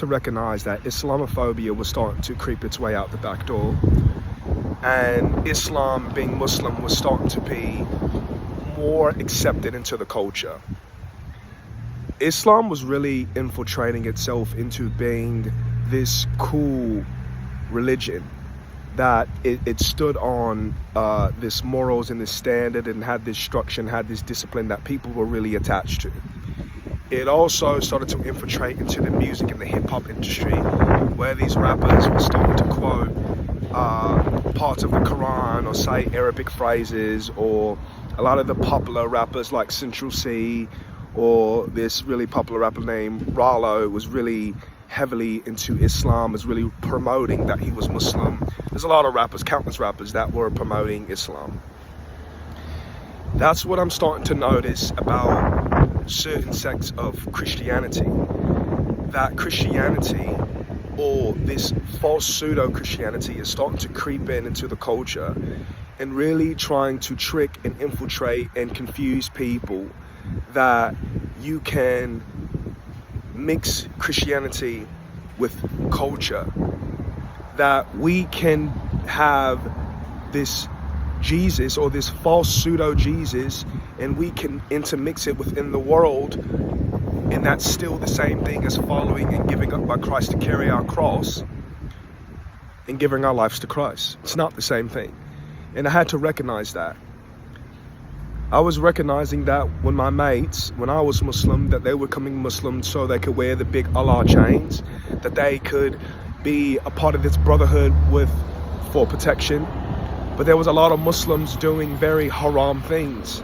to recognize that Islamophobia was starting to creep its way out the back door, and Islam, being Muslim, was starting to be more accepted into the culture. Islam was really infiltrating itself into being this cool religion, that it stood on this morals and this standard and had this structure and had this discipline that people were really attached to. It also started to infiltrate into the music and the hip-hop industry, where these rappers were starting to quote parts of the Quran or say Arabic phrases, or a lot of the popular rappers like Central C or this really popular rapper named Rollo was really heavily into Islam, was really promoting that he was Muslim. There's a lot of rappers, countless rappers, that were promoting Islam. That's what I'm starting to notice about certain sects of Christianity, that Christianity, or this false pseudo-Christianity, is starting to creep into the culture and really trying to trick and infiltrate and confuse people, that you can mix Christianity with culture, that we can have this Jesus or this false pseudo-Jesus and we can intermix it within the world, and that's still the same thing as following and giving up by Christ to carry our cross and giving our lives to Christ. It's not the same thing. And I had to recognize that. I was recognizing that when my mates, when I was Muslim, that they were becoming Muslim so they could wear the big Allah chains, that they could be a part of this brotherhood for protection. But there was a lot of Muslims doing very haram things.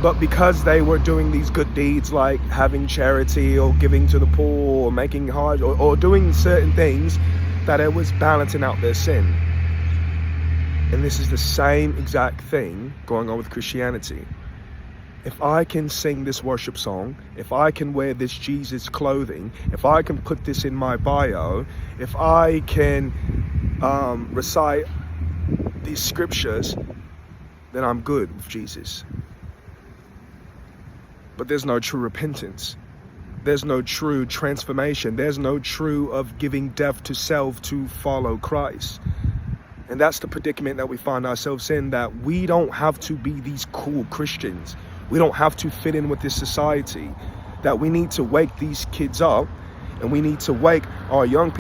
But because they were doing these good deeds like having charity or giving to the poor or making hajj or doing certain things, that it was balancing out their sin. And this is the same exact thing going on with Christianity. If I can sing this worship song, if I can wear this Jesus clothing, if I can put this in my bio, if I can recite these scriptures, then I'm good with Jesus. But there's no true repentance. There's no true transformation. There's no true of giving death to self to follow Christ. And that's the predicament that we find ourselves in, that we don't have to be these cool Christians. We don't have to fit in with this society, that we need to wake these kids up, and we need to wake our young people